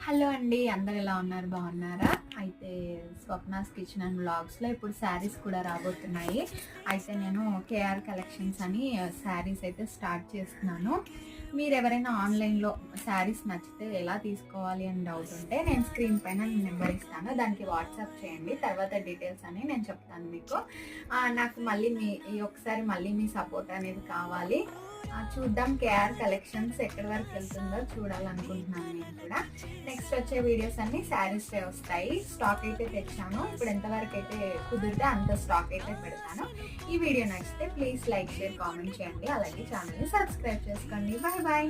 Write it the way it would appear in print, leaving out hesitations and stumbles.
Hello అండి. అందరూ ఎలా ఉన్నారు? బాగున్నారా? అయితే స్వప్నాస్ కిచెన్ అండ్ వ్లాగ్స్‌లో ఇప్పుడు శారీస్ కూడా రాబోతున్నాయి. అయితే నేను కేఆర్ కలెక్షన్స్ అని శారీస్ అయితే స్టార్ట్ చేస్తున్నాను. మీరెవరైనా ఆన్‌లైన్‌లో శారీస్ నచ్చితే ఎలా తీసుకోవాలి అని డౌట్ ఉంటే నేను స్క్రీన్ పైన నెంబర్ ఇస్తాను. దానికి వాట్సాప్ చేయండి. తర్వాత డీటెయిల్స్ అని నేను చెప్తాను మీకు. నాకు మళ్ళీ ఈ ఒకసారి మళ్ళీ మీ సపోర్ట్ అనేది కావాలి. చూద్దాం కేఆర్ కలెక్షన్స్ ఎక్కడి వరకు వెళ్తుందో చూడాలనుకుంటున్నాను నేను కూడా. నెక్స్ట్ వచ్చే వీడియోస్ అన్ని శారీస్ వస్తాయి. స్టాక్ అయితే తెచ్చాను. ఇప్పుడు ఎంతవరకు అయితే కుదిరితే అంత స్టాక్ అయితే పెడతాను. ఈ వీడియో నచ్చితే ప్లీజ్ లైక్, షేర్, కామెంట్ చేయండి. అలాగే ఛానల్ని సబ్స్క్రైబ్ చేసుకోండి. Bye bye.